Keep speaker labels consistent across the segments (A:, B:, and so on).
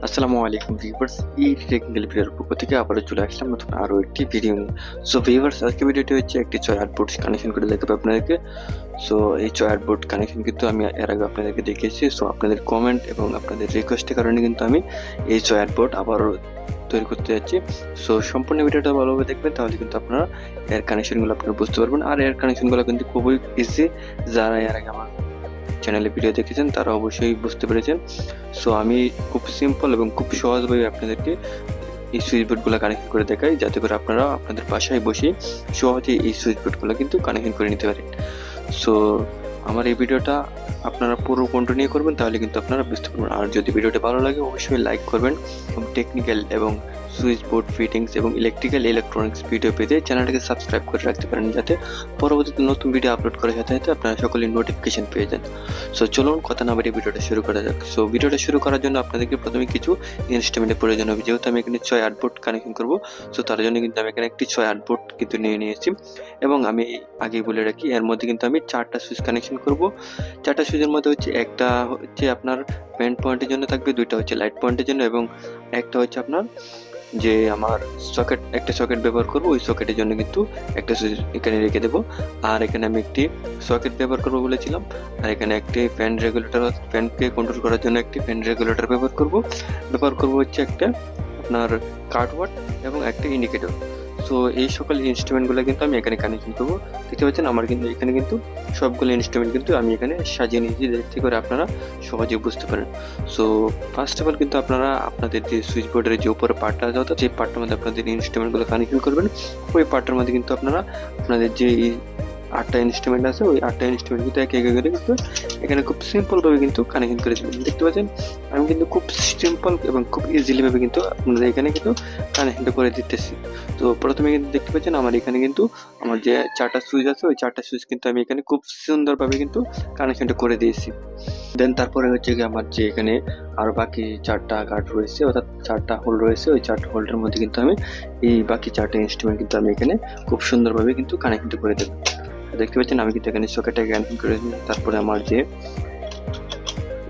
A: আসসালামু আলাইকুম ভিউয়ার্স, এই টেকনিক্যাল ভিডিওর পক্ষ থেকে আবারও চলে আসলাম নতুন আরও একটি ভিডিও নিয়ে। সো ভিউয়ার্স, আজকে ভিডিওটি হচ্ছে একটি চয়ার বোর্ড কানেকশন করে দেখাবো আপনাদেরকে। সো এই চয়ার বোর্ড কানেকশন কিন্তু আমি এর আগে আপনাদেরকে দেখিয়েছি। সো আপনাদের কমেন্ট এবং আপনাদের রিকোয়েস্টের কারণে কিন্তু আমি এই চয়ার বোর্ড আবারও তৈরি করতে যাচ্ছি। সো সম্পূর্ণ ভিডিওটা ভালোভাবে দেখবেন, তাহলে কিন্তু আপনারা এর কানেকশনগুলো আপনারা বুঝতে পারবেন। আর এর কানেকশনগুলো কিন্তু খুবই ইজি, যারা এর আগে আমার চ্যানেলে ভিডিও দেখেছেন তারা অবশ্যই বুঝতে পেরেছেন। সো আমি খুব সিম্পল এবং খুব সহজভাবে আপনাদেরকে এই সুইচ বোর্ডগুলো কানেকশন করে দেখাই, যাতে করে আপনারা আপনাদের বাসায় বসে সহজে এই সুইচ বোর্ডগুলো কিন্তু কানেকশন করে নিতে পারেন। সো আমার এই ভিডিওটা আপনারা পুরো কন্টিনিউ করবেন, তাহলে কিন্তু আপনারা বুঝতে পারবেন। আর যদি ভিডিওটা ভালো লাগে অবশ্যই লাইক করবেন এবং টেকনিক্যাল এবং সুইচ বোর্ড ফিটিংস এবং ইলেকট্রনিক্স ভিডিও পেতে চ্যানেলটাকে সাবস্ক্রাইব করে রাখতে পারেন, যাতে পরবর্তীতে নতুন ভিডিও আপলোড করার সাথে সাথে আপনারা সকলেই নোটিফিকেশন পেয়ে যান। সো চলুন কথা না বাড়িয়ে ভিডিওটা শুরু করা যাক। সো ভিডিওটা শুরু করার জন্য আপনাদেরকে প্রথমে কিছু ইনস্ট্রুমেন্টের প্রয়োজন হবে। যেহেতু আমি এখানে 6 বোর্ড কানেকশন করব, সো তার জন্য কিন্তু আমি এখানে একটি 6 বোর্ড কিন্তু নিয়ে নিয়েছি। এবং আমি আগেই বলে রাখি, এর মধ্যে কিন্তু আমি 4টা সুইচ কানেকশন করব। 4টা সুইচের মধ্যে হচ্ছে একটা হচ্ছে আপনার মেইন পয়েন্টের জন্য থাকবে, 2টা হচ্ছে লাইট পয়েন্টের জন্য, এবং একটা হচ্ছে আপনার যে আমার একটা সকেট ব্যবহার করব, ওই সকেটের জন্য কিন্তু একটা সুইচ এখানে রেখে দেবো। আর এখানে আমি একটি সকেট ব্যবহার করবো বলেছিলাম। আর এখানে একটি ফ্যান রেগুলেটর, ফ্যানকে কন্ট্রোল করার জন্য একটি ফ্যান রেগুলেটর ব্যবহার করব হচ্ছে একটা আপনার কার্ডওয়ার্ড এবং একটা ইন্ডিকেটর। সো এই সকল ইনস্ট্রুমেন্টগুলো কিন্তু আমি এখানে কানেকশন করবো। দেখতে পাচ্ছেন আমার কিন্তু এখানে কিন্তু সবগুলো ইনস্ট্রুমেন্ট কিন্তু আমি এখানে সাজিয়ে নিয়েছি, যাতে করে আপনারা সহজে বুঝতে পারেন। সো ফার্স্ট অফ অল কিন্তু আপনারা আপনাদের যে সুইচ বোর্ডের যে উপরে পার্টটা আছে, অর্থাৎ যে পার্টটার মধ্যে আপনাদের ইনস্ট্রুমেন্টগুলো কানেকশন করবেন, ওই পার্টটার মধ্যে কিন্তু আপনারা আপনাদের যে 8টা ইনস্ট্রুমেন্ট আছে, ওই 8টা ইনস্ট্রুমেন্ট কিন্তু একে একে করে কিন্তু এখানে খুব সিম্পলভাবে কিন্তু কানেকশন করে দেবেন। দেখতে পাচ্ছেন আমি কিন্তু খুব সিম্পল এবং খুব ইজিলি ভাবে কিন্তু আপনাদের এখানে কিন্তু কানেকশনটা করে দিতেছি। তো প্রথমে কিন্তু দেখতে পাচ্ছেন আমার এখানে কিন্তু আমার যে 4টা সুইচ আছে, ওই 4টা সুইচ কিন্তু আমি এখানে খুব সুন্দরভাবে কিন্তু কানেকশনটা করে দিয়েছি। দেন তারপরে হচ্ছে কি আমার যে এখানে আরো বাকি 4টা গার্ড রয়েছে, অর্থাৎ 4টা হোল রয়েছে, ওই 4টা হোল্ডের মধ্যে কিন্তু আমি এই বাকি 4টা ইনস্ট্রুমেন্ট কিন্তু আমি এখানে খুব সুন্দরভাবে কিন্তু কানেকশনটা করে দেবো। দেখতে পাচ্ছেন আমি কিন্তু এখানে সকেটটাকে কানেকশন করে দিই। তারপরে আমার যে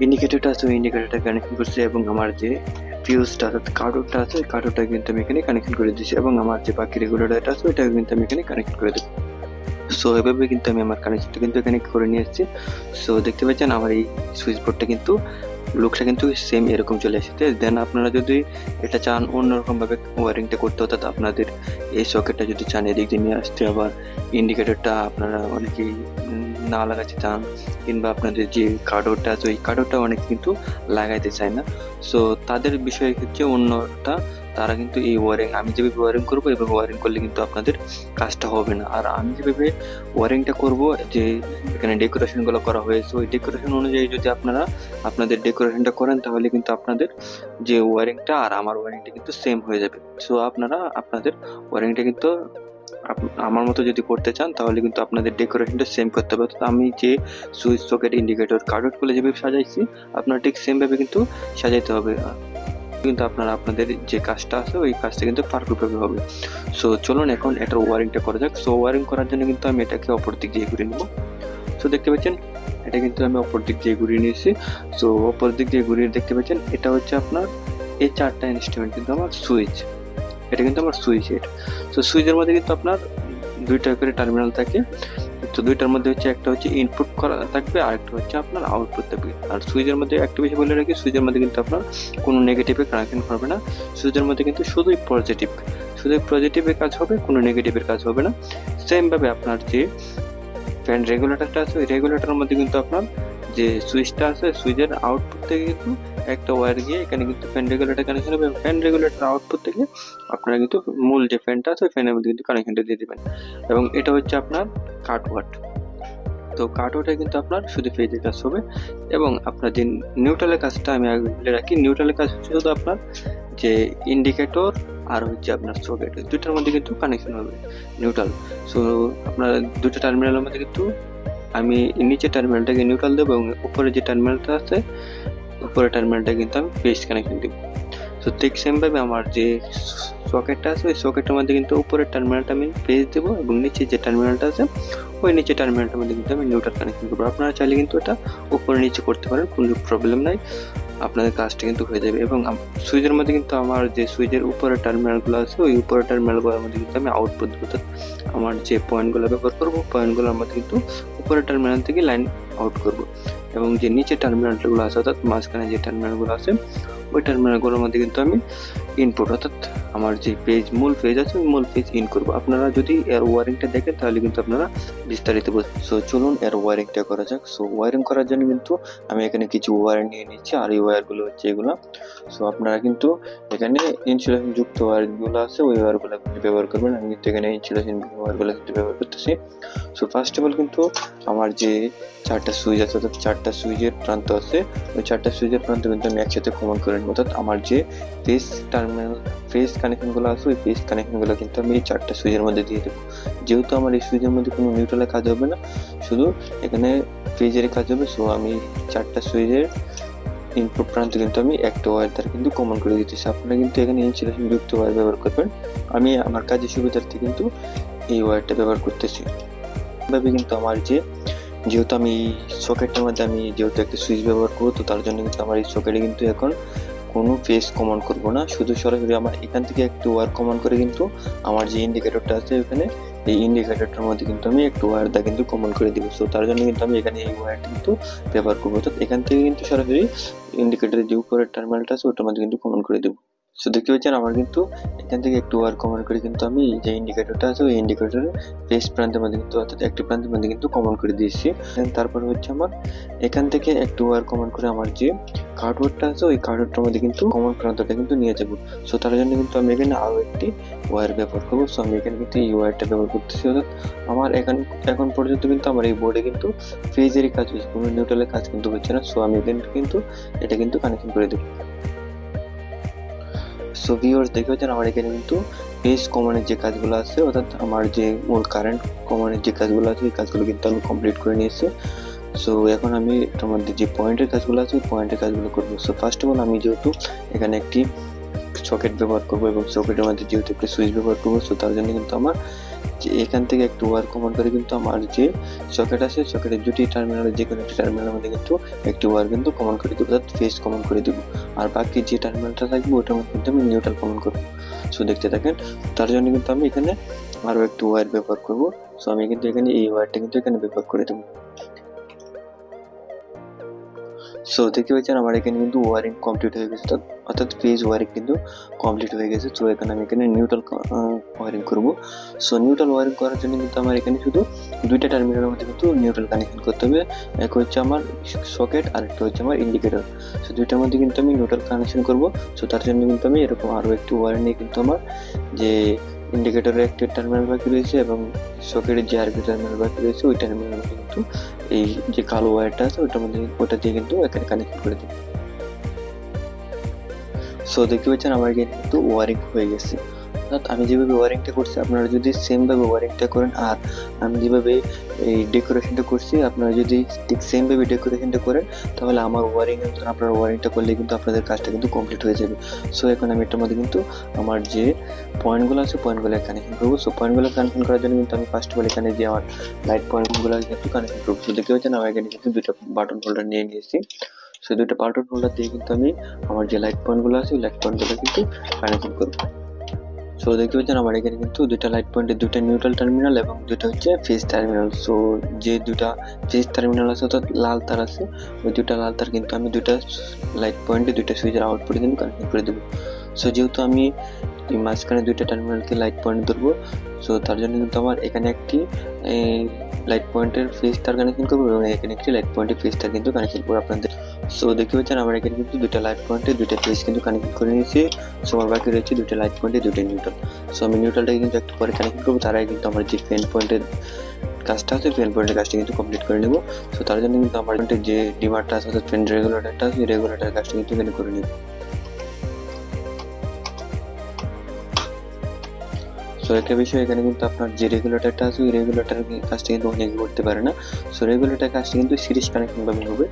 A: ইন্ডিকেটরটা আছে, ওই ইন্ডিকেটরটা কানেকশন করছি, এবং আমার যে ফিউজটা অর্থাৎ কার্ডটা আছে, ওই কার্ডটা কিন্তু আমি এখানে কানেকশন করে দিচ্ছি, এবং আমার যে বাকি রেগুলেটরটা আছে ওইটা কিন্তু আমি এখানে কানেকশন করে দেবো। সো এভাবে কিন্তু আমি আমার কানেকশনটা কিন্তু এখানে করে নিয়ে এসেছি। সো দেখতে পাচ্ছেন আমার এই সুইচ বোর্ডটা কিন্তু লুকটা কিন্তু সেম এরকম চলে আসছে। দেন আপনারা যদি এটা চান অন্যরকম ভাবে ওয়ারিংটা করতে, অর্থাৎ আপনাদের এই সকেটটা যদি চান এদিক দিয়ে নিয়ে আসতে, আবার ইন্ডিকেটরটা আপনারা অনেকেই না লাগাতে চান, কিংবা আপনাদের যে কার্ডটা আছে ওই কার্ডটা অনেকে কিন্তু লাগাইতে চায় না। সো তাদের বিষয় হচ্ছে অন্যটা, তারা কিন্তু এই আমি যেভাবে ওয়ারিং করবো এভাবে ওয়ারিং করলে কিন্তু আপনাদের কাজটা হবে না। আর আমি যেভাবে ওয়ারিংটা করব, যে এখানে ডেকোরেশনগুলো করা হয়েছে, ওই ডেকোরেশন অনুযায়ী যদি আপনারা আপনাদের ডেকোরেশনটা করেন, তাহলে কিন্তু আপনাদের যে ওয়ারিংটা আর আমার ওয়ারিংটা কিন্তু সেম হয়ে যাবে। সো আপনারা আপনাদের ওয়ারিংটা কিন্তু আমার মতো যদি করতে চান, তাহলে কিন্তু আপনাদের ডেকোরেশনটা সেম করতে হবে। আমি যে সুইচ সকেট ইন্ডিকেটর কার্ডগুলো যেভাবে সাজাইছি, আপনার ঠিক সেম ভাবে কিন্তু সাজাইতে হবে, কিন্তু আপনারা আপনাদের যে কাজটা আছে ওই কাজটা কিন্তু পারফেক্টভাবে হবে। সো চলুন এখন এটার ওয়ারিংটা করা যাক। সো ওয়ারিং করার জন্য কিন্তু আমি এটাকে অপর দিক দিয়ে ঘুরিয়ে নেব। সো দেখতে পাচ্ছেন এটা কিন্তু আমি অপর দিক দিয়ে ঘুরিয়ে নিয়েছি। সো অপর দিক দিয়ে ঘুরিয়ে দেখতে পাচ্ছেন এটা হচ্ছে আপনার এই 4টা ইনস্ট্রুমেন্ট কিন্তু আমার সুইচ, এটা কিন্তু আমার সুইচ। এটা তো সুইচের মধ্যে কিন্তু আপনার 2টা করে টার্মিনাল থাকে। তো 2টার মধ্যে হচ্ছে একটা হচ্ছে ইনপুট করা থাকবে, আর একটা হচ্ছে আপনার আউটপুট থাকবে। আর সুইচের মধ্যে একটা বিষয় বলে রাখি, সুইচের মধ্যে কিন্তু আপনার কোনো নেগেটিভে কানেকশন করবে না। সুইচের মধ্যে কিন্তু শুধুই পজিটিভের কাজ হবে, কোনো নেগেটিভের কাজ হবে না। সেম ভাবে আপনার যে ফ্যান রেগুলেটরটা আছে, ওই রেগুলেটরের মধ্যে কিন্তু আপনার যে সুইচটা আছে, সুইচের আউটপুট থেকে কিন্তু একটা ওয়্যার গিয়ে এখানে কিন্তু ফ্যান রেগুলেটর কানেকশন হবে, এবং ফ্যান রেগুলেটর আউটপুট থেকে আপনারা কিন্তু মূল যে ফ্যানটা আছে ওই ফ্যানের মধ্যে কিন্তু কানেকশনটা দিয়ে দেবেন। এবং এটা হচ্ছে আপনার কাটওয়াট। তো কাটওয়াটে কিন্তু আপনার শুধু ফেজের কাজ হবে, এবং আপনার যে নিউট্রালের কাজটা আমি আগে বলে রাখি, নিউট্রালের কাজ হচ্ছে শুধু আপনার যে ইন্ডিকেটর আর হচ্ছে আপনার সকেট, 2টার মধ্যে কিন্তু কানেকশন হবে নিউট্রাল। সো আপনার 2টা টার্মিনালের মধ্যে কিন্তু আমি নিচের টার্মিনালটাকে নিউট্রাল দেবো, এবং উপরে যে টার্মিনালটা আছে উপরের টার্মিনালটা কিন্তু আমি ফেজ কানেকশন দেবো। তো ঠিক সেম ভাবে আমার যে সকেটটা আছে, ওই সকেটের মধ্যে কিন্তু উপরের টার্মিনালটা আমি ফেজ দেবো, এবং নিচে যে টার্মিনালটা আছে ওই নিচে টার্মিনালটার মধ্যে কিন্তু আমি নিউট্রাল কানেকশন করবো। আপনারা চাইলে কিন্তু এটা উপরে নিচে করতে পারেন, কোনো প্রবলেম নাই। আপনাদের কাজটা কিন্তু হয়ে যাবে। এবং সুইচের মধ্যে কিন্তু আমার যে সুইচের উপরের টার্মিনালগুলো আছে ওই উপরের টার্মিনালগুলোর মধ্যে কিন্তু আমি আউটপুট দেবো, অর্থাৎ আমার যে পয়েন্টগুলো ব্যবহার করবো পয়েন্টগুলোর মধ্যে কিন্তু উপরের টার্মিনাল থেকে লাইন আউট করব। এবং যে নিচের টার্মিনালগুলো আছে অর্থাৎ মাঝখানে যে টার্মিনালগুলো আছে ওই টার্মিনালগুলোর মধ্যে কিন্তু আমি ইনপুট অর্থাৎ আমার যে মূল পেজ আছে ওই মূল পেজ ইন করবো। আপনারা যদি এর ওয়ারিংটা দেখেন তাহলে কিন্তু আপনারা বিস্তারিত বুঝবেন। সো চলুন এর ওয়ারিংটা করা যাক। সো ওয়ারিং করার জন্য কিন্তু আমি এখানে কিছু ওয়্যার নিয়ে নিচ্ছি, আর এই ওয়্যারগুলো হচ্ছে এগুলো। সো আপনারা কিন্তু এখানে ইনসুলেশন যুক্ত ওয়্যারগুলো আছে ওই ওয়্যারগুলো ব্যবহার করবেন। আমি কিন্তু এখানে ইনসুলেশন ওয়্যারগুলো কিন্তু ব্যবহার করতেছি। সো ফার্স্ট অফ অল কিন্তু আমার যে 4টা সুইচ আছে অর্থাৎ 4টা সুইচের প্রান্ত আছে ওই 4টা সুইচের প্রান্ত কিন্তু আমি একসাথে কমন করে নেব, অর্থাৎ আমার যে ফেজ টার্মিনাল ফেজ কানেকশনগুলো আছে ওই ফেজ কানেকশনগুলো কিন্তু আমি এই 4টা সুইচের মধ্যে দিয়ে দেবো। যেহেতু আমার এই সুইচের মধ্যে কোনো নিউট্রালের কাজ হবে না, শুধু এখানে ফেজের কাজ হবে। সো আমি 4টা সুইচের ইনপুট প্রান্ত কিন্তু আমি একটা ওয়্যার দ্বারা কিন্তু কমন করে দিতেছি। আপনারা কিন্তু এখানে ইনসুলেশন যুক্ত ওয়্যার ব্যবহার করবেন। আমি আমার কাজের সুবিধার্থে কিন্তু এই ওয়্যারটা ব্যবহার করতেছি। ভাবে কিন্তু আমার যেহেতু আমি সকেটের মধ্যে আমি যেহেতু একটা সুইচ ব্যবহার করবো, তো তার জন্য কিন্তু আমার এই সকেটে কিন্তু এখন কোনো ফেজ কমন করব না, শুধু সরাসরি আমার এখান থেকে একটু ওয়্যার কমন করে কিন্তু আমার যে ইন্ডিকেটরটা আছে ওখানে এই ইন্ডিকেটরটার মধ্যে কিন্তু আমি একটু ওয়্যার দা কিন্তু কমন করে দিব। সো তার জন্য কিন্তু আমি এখানে এই ওয়্যারটা কিন্তু ব্যবহার করবো, অর্থাৎ এখান থেকে কিন্তু সরাসরি ইন্ডিকেটরের যে উপরের টার্মিনালটা আছে ওটার মধ্যে কিন্তু কমন করে দেবো। সো দেখতে পাচ্ছেন আমার কিন্তু এখান থেকে একটু ওয়্যার কমন করে কিন্তু আমি যে ইন্ডিকেটরটা আছে ওই ইন্ডিকেটরের ফেজ প্রান্তের মধ্যে কিন্তু অর্থাৎ একটি প্রান্তের মধ্যে কিন্তু কমন করে দিয়েছি। তারপরে হচ্ছে আমার এখান থেকে একটু ওয়্যার কমন করে আমার যে কার্ডবোর্ডটা আছে ওই কার্ডবোর্ডটার মধ্যে কিন্তু কমন প্রান্তটা কিন্তু নিয়ে যাবো। সো তার জন্য কিন্তু আমি এখানে আরও একটি ওয়্যার ব্যবহার করবো। সো আমি এখানে কিন্তু এই ওয়্যারটা ব্যবহার করতেছি, অর্থাৎ আমার এখন পর্যন্ত কিন্তু আমার এই বোর্ডে কিন্তু ফেজেরই কাজ হচ্ছে, কোনো নিউট্রালের কাজ কিন্তু হচ্ছে না। সো আমি এখানে কিন্তু এটা কিন্তু কানেকশন করে দেবো। সো ভিউয়ার্স দেখতে পাচ্ছেন আমার এখানে কিন্তু ফেজ কমনের যে কাজগুলো আছে অর্থাৎ আমার যে মূল কারেন্ট কমনের যে কাজগুলো আছে এই কাজগুলো কিন্তু আমি কমপ্লিট করে নিয়েছি। সো এখন আমি এটার মধ্যে যে পয়েন্টের কাজগুলো আছে পয়েন্টের কাজগুলো করবো। সো ফার্স্ট অফ অল আমি যেহেতু এখানে একটি সকেট ব্যবহার করবো এবং সকেটের মধ্যে যেহেতু একটি সুইচ ব্যবহার করবো, সো তার জন্য কিন্তু আমার যে এখান থেকে একটু ওয়্যার কমন করে কিন্তু আমার যে সকেট আছে সকেটের দুটি টার্মিনালের যে কোনো একটি টার্মিনালের মধ্যে কিন্তু একটি ওয়্যার কিন্তু কমন করে দেবো, অর্থাৎ ফেজ কমন করে দেবো। আর বাকি যে টার্মিনালটা থাকবে ওটার মধ্যে কিন্তু আমি নিউট্রাল কমন করবো। সো দেখতে থাকেন, তার জন্য কিন্তু আমি এখানে আরও একটু ওয়্যার ব্যবহার করবো। সো আমি কিন্তু এখানে এই ওয়্যারটা কিন্তু এখানে ব্যবহার করে দেবো। সো দেখতে পাচ্ছেন আমার এখানে কিন্তু ওয়ারিং কমপ্লিট হয়ে গেছে, অর্থাৎ ফেজ ওয়ারিং কিন্তু কমপ্লিট হয়ে গেছে। সো এখানে আমি এখানে নিউট্রাল ওয়ারিং করবো। সো নিউট্রাল ওয়ারিং করার জন্য কিন্তু আমার এখানে শুধু দুইটা টার্মিনালের মধ্যে কিন্তু নিউট্রাল কানেকশন করতে হবে। এক হচ্ছে আমার সকেট আর একটা হচ্ছে আমার ইন্ডিকেটর। সো দুইটার মধ্যে কিন্তু আমি নিউট্রাল কানেকশন করবো। সো তার জন্য কিন্তু আমি এরকম আরও একটু ওয়ারিং নিয়ে কিন্তু আমার যে ইন্ডিকেটরের একটি টার্মিনাল বাকি রয়েছে এবং সকেটের যে আরেকটি টার্মিনাল বাকি রয়েছে ওই টার্মিনালের মধ্যে কিন্তু এই যে কালো ওয়্যারটা আছে ওটার মধ্যে ওটা দিয়ে কিন্তু এখানে কানেক্ট করে দেবো। সো দেখতে পাচ্ছেন আমার এখানে কিন্তু ওয়ারিং হয়ে গেছে, অর্থাৎ আমি যেভাবে ওয়ারিংটা করছি আপনারা যদি সেমভাবে ওয়ারিংটা করেন আর আমি যেভাবে এই ডেকোরেশনটা করছি আপনারা যদি ঠিক সেমভাবে ডেকোরেশনটা করেন তাহলে আমার ওয়ারিং আপনারা ওয়ারিংটা করলে কিন্তু আপনাদের কাজটা কিন্তু কমপ্লিট হয়ে যাবে। সো এখন আমি এটার মধ্যে কিন্তু আমার যে পয়েন্টগুলো আছে পয়েন্টগুলো কানেকশন করবো। সো পয়েন্টগুলো কানেকশন করার জন্য কিন্তু আমি ফার্স্ট অফ অল এখানে যে আমার লাইট পয়েন্টগুলো কিন্তু কানেকশন করবো। সো দেখতে পাচ্ছেন আমার এখানে কিন্তু দুটো বাটন হোল্ডার নিয়ে নিয়েছি। সো দুটো বাটন হোল্ডার দিয়ে কিন্তু আমি আমার যে লাইট পয়েন্টগুলো আছে ওই লাইট পয়েন্টগুলো কিন্তু কানেকশন করবো। সো দেখতে পাচ্ছেন আমার এখানে কিন্তু দুইটা লাইট পয়েন্টের দুইটা নিউট্রাল টার্মিনাল এবং দুইটা হচ্ছে ফেজ টার্মিনাল। সো যে দুইটা ফেজ টার্মিনাল আছে অর্থাৎ লাল তার আছে ওই দুইটা লাল তার কিন্তু আমি দুইটা লাইট পয়েন্টে দুইটা সুইচের আউটপুটে কিন্তু কানেক্ট করে দেবো। সো যেহেতু আমি মাঝখানে দুইটা টার্মিনালকে লাইট পয়েন্ট ধরবো, সো তার জন্য কিন্তু আমার এখানে একটি লাইট পয়েন্টের ফেজ তার কানেকশন করবো এবং এখানে একটি লাইট পয়েন্টের ফেজ তার কিন্তু কানেকশন করবো আপনাদের। সো দেখতে পাচ্ছেন আমার এখানে কিন্তু দুইটা লাইট পয়েন্টে দুইটা ফেজ কিন্তু কানেক্ট করে নিয়েছি। সো আমার বাকি রয়েছে দুইটা লাইট পয়েন্টে দুইটা নিউট্রাল। সো আমি নিউট্রালটাকে কিন্তু একটু পরে কানেক্ট করবো, তার আগে কিন্তু আমার যে ফ্যান পয়েন্টের কাজটা আছে ফ্যান পয়েন্টের কাজটা কিন্তু কমপ্লিট করে নেবো। সো তার জন্য কিন্তু আমার যে ডিমারটা আছে অর্থাৎ ফ্যান রেগুলেটরটা আছে রেগুলেটর কাজটা কিন্তু এখানে করে নেবো। সো একটা বিষয় এখানে কিন্তু আপনার যে রেগুলেটরটা আছে ওই রেগুলেটরের কাজটা কিন্তু অনেকে করতে পারে না। সো রেগুলেটর কাজটা কিন্তু সিরিজ কানেকশন ভাবে হবে।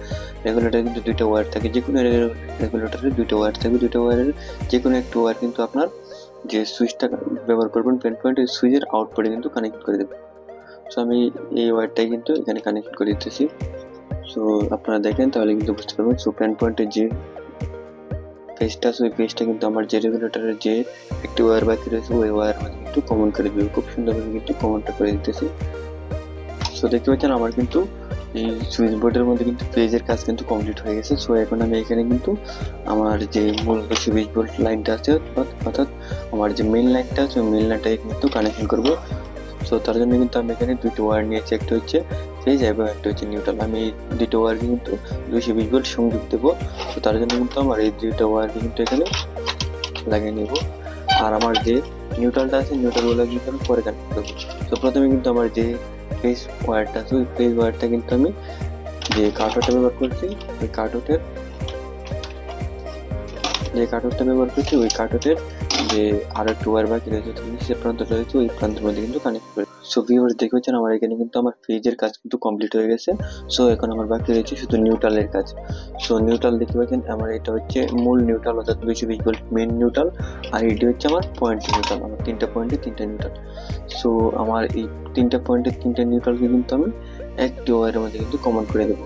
A: রেগুলেটর কিন্তু দুইটা ওয়্যার থাকে, যে কোনো রেগুলেটরের দুইটা ওয়্যার থাকে, দুইটা ওয়্যারের যে কোনো একটা ওয়্যার কিন্তু আপনার যে সুইচটা ব্যবহার করবেন ফ্যান পয়েন্টের সুইচের আউটপুটে কিন্তু কানেক্ট করে দেবেন। সো আমি এই ওয়্যারটাই কিন্তু এখানে কানেক্ট করে দিতেছি। সো আপনারা দেখেন তাহলে কিন্তু বুঝতে পারবেন। সো ফ্যান পয়েন্টের যে পেজটা আছে ওই পেজটা কিন্তু আমার যে রেগুলেটরের যে একটি ওয়্যার বাকি রয়েছে ওই ওয়্যার মধ্যে কিন্তু কমন করে দিবে, খুব সুন্দরভাবে কিন্তু কমনটা করে দিতেছি। সো দেখতে পাচ্ছেন আমার কিন্তু এই সুইচ বোর্ডের মধ্যে কিন্তু পেজের কাজ কিন্তু কমপ্লিট হয়ে গেছে। সো এখন আমি এখানে কিন্তু আমার যে মূল সুইচ বোর্ড লাইনটা আছে অর্থাৎ আমার যে মেইন লাইনটা আছে ওই মেইন লাইনটাকে কিন্তু কানেকশন করবো। সো তার জন্য কিন্তু আমি এখানে দুইটা ওয়্যার নিয়েছি, একটা হচ্ছে ফেজ এবং একটা হচ্ছে নিউট্রাল। আমি এই দুইটা ওয়্যারকে কিন্তু 220 ভোল্ট সংযোগ দেবো। তো তার জন্য কিন্তু আমার এই দুইটা ওয়্যারকে কিন্তু এখানে লাগিয়ে নেব। আর আমার যে নিউট্রালটা আছে নিউট্রালগুলো কিন্তু আমি পরে কানেক্ট করবো। তো প্রথমে কিন্তু আমার যে ফেজ ওয়্যারটা আছে ওই ফেজ ওয়্যারটা কিন্তু আমি যে কার্টটা ব্যবহার করছি ওই কার্টটের ওই কার্টটের যে আর একটু ওয়্যার বাকি রয়েছে নিচের প্রান্তটা রয়েছে ওই প্রান্তের মধ্যে কিন্তু কানেক্ট করে। সো ভিউয়ার্স দেখতে পাচ্ছেন আমার এখানে কিন্তু আমার ফেজের কাজ কিন্তু কমপ্লিট হয়ে গেছে। সো এখন আমার বাকি রয়েছে শুধু নিউট্রালের কাজ। সো নিউট্রাল দেখতে পাচ্ছেন আমার এটা হচ্ছে মূল নিউট্রাল অর্থাৎ 220 ভোল্ট মেইন নিউট্রাল, আর এটি হচ্ছে আমার পয়েন্ট নিউট্রাল। আমার 3টা পয়েন্টে 3টা নিউট্রাল। সো আমার এই 3টা পয়েন্টে 3টা নিউট্রালকে কিন্তু আমি একটি ওয়্যারের মধ্যে কিন্তু কমন করে দেবো,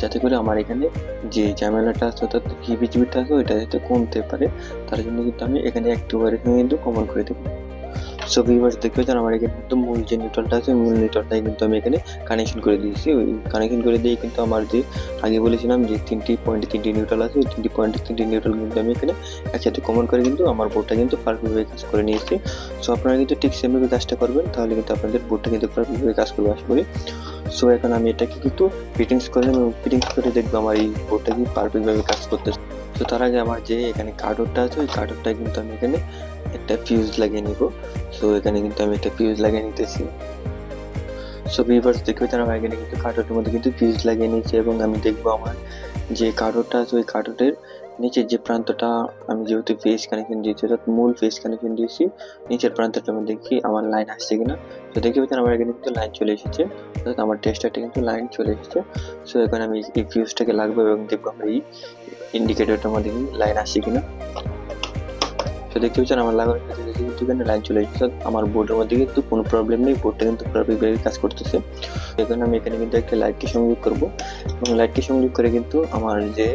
A: যাতে করে আমার এখানে যে ঝামেলাটা আছে অর্থাৎ হিবিজিবিটা আছে ওইটা যাতে কমতে পারে। তার জন্য কিন্তু আমি এখানে একটি ওয়্যারের সঙ্গে কিন্তু কমন করে দেবো। সো ভিউয়ার্স দেখতে পাচ্ছেন আমার এখানে কিন্তু মূল যে নিউট্রালটা আছে মূল নিউট্রালটাই কিন্তু আমি এখানে কানেকশন করে দিয়েছি। ওই কানেকশন করে দিয়ে কিন্তু আমার যে আগে বলেছিলাম যে 3টি পয়েন্টে 3টি নিউট্রাল আছে ওই 3টি পয়েন্টে 3টি নিউট্রাল কিন্তু আমি এখানে একসাথে কমন করে কিন্তু আমার বোর্ডটা কিন্তু পারফেক্টভাবে কাজ করে নিয়েছি। সো আপনারা কিন্তু ঠিক সেমভাবে কাজটা করবেন, তাহলে কিন্তু আপনাদের বোর্ডটা কিন্তু পারফেক্টভাবে কাজ করবে আশা করি। সো এখন আমি এটাকে কিন্তু ফিটিংস করলাম এবং ফিটিংস করে দেখবো আমার এই বোর্ডটা কি পারফেক্টভাবে কাজ করতেছে। তো তার আগে আমার যে এখানে কার্ডটা আছে ওই কার্ডটা কিন্তু আমি এখানে একটা ফিউজ লাগিয়ে নিব। সো এখানে কিন্তু আমি একটা ফিউজ লাগিয়ে নিতেছি। সো ভিউয়ার্স দেখতে পাচ্ছেন আমার এখানে কিন্তু কার্ডের মধ্যে কিন্তু ফিউজ লাগিয়ে নিয়েছি এবং আমি দেখবো আমার যে কার্ডটা আছে ওই কার্ডের নিচের যে প্রান্তটা আমি যেহেতু ফেজ কানেকশন দিয়েছি অর্থাৎ মূল ফেজ কানেকশন দিয়েছি নিচের প্রান্তটা আমি দেখি আমার লাইন আসছে কিনা। তো দেখতে পাচ্ছেন আমার এখানে কিন্তু লাইন চলে এসেছে অর্থাৎ আমার টেস্টারটা কিন্তু লাইন চলে এসেছে। সো এখন আমি এই ফিউজটাকে লাগবো এবং দেখবো আমার এই ইন্ডিকেটরটার মধ্যে লাইন আসছে কিনা। তো দেখতে পাচ্ছেন আমার লাগানোর সাথে সাথে কিন্তু এখানে লাইন চলে এসেছে, আমার বোর্ডের মধ্যে কিন্তু কোনো প্রবলেম নেই, বোর্ডটা কিন্তু পারফেক্টভাবে কাজ করতেছে। এখন আমি এখানে কিন্তু একটা লাইটকে সংযোগ করবো এবং লাইটকে সংযোগ করে কিন্তু আমার যে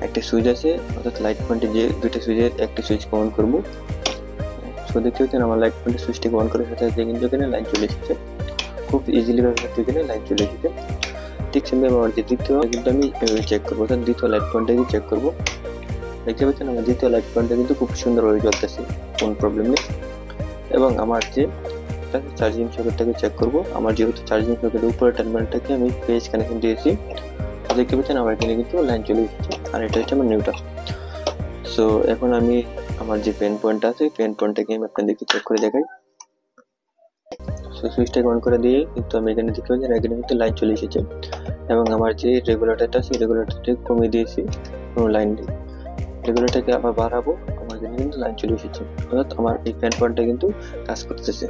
A: একটা সুইচ আছে অর্থাৎ লাইট পয়েন্টে যে দুইটা সুইচের একটা সুইচ অন করবো। সো দেখতে পাচ্ছেন আমার লাইট পয়েন্টের সুইচটাকে অন করার সাথে সাথে কিন্তু এখানে লাইন চলে এসেছে, খুব ইজিলি ভাবে এখানে লাইন চলে এসেছে। ঠিক সেমভাবে আমার যে দ্বিতীয় কিন্তু আমি চেক করবো অর্থাৎ দ্বিতীয় লাইট পয়েন্টটাকে চেক করবো। দেখতে পাচ্ছেন আমার দ্বিতীয় লাইট পয়েন্টটা কিন্তু খুব সুন্দরভাবে জ্বলতেছে, কোনো প্রবলেম নেই। এবং আমার যে চার্জিং সকেটটাকে চেক করব, আমার যেহেতু চার্জিং সকেটের উপরে টার্মিনালটাকে আমি পেজ কানেকশন দিয়েছি দেখতে পাচ্ছেন আমার এখানে কিন্তু লাইন চলে এসেছে আর এটা হচ্ছে আমার নিউট্রাল। সো এখন আমি আমার যে পেন পয়েন্টটা আছে পেন পয়েন্টটাকে আমি আপনাদেরকে চেক করে দেখাই। সো সুইচটাকে অন করে দিয়ে কিন্তু আমি এখানে দেখতে পাচ্ছি এখানে কিন্তু লাইন চলে এসেছে এবং আমার যে রেগুলেটরটা আছে রেগুলেটরটাকে কমিয়ে দিয়েছি কোনো লাইন নেই, রেগুলেটরটাকে আবার বাড়াবো আমার এখানে কিন্তু লাইন চলে এসেছে অর্থাৎ আমার এই পেন পয়েন্টটা কিন্তু কাজ করতেছে।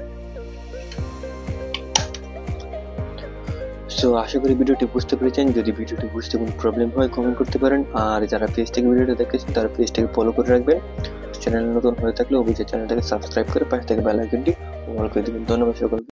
A: সো আশা করি ভিডিওটি বুঝতে পেরেছেন, যদি ভিডিওটি বুঝতে কোনো প্রবলেম হয় কমেন্ট করতে পারেন, আর যারা পেজ থেকে ভিডিওটা দেখেছেন তারা পেজটাকে ফলো করে রাখবেন, চ্যানেল নতুন হয়ে থাকলে অবশ্যই চ্যানেলটাকে সাবস্ক্রাইব করে পাশে থেকে বেল আইকনটি অন করে দিবেন। ধন্যবাদ সকলকে।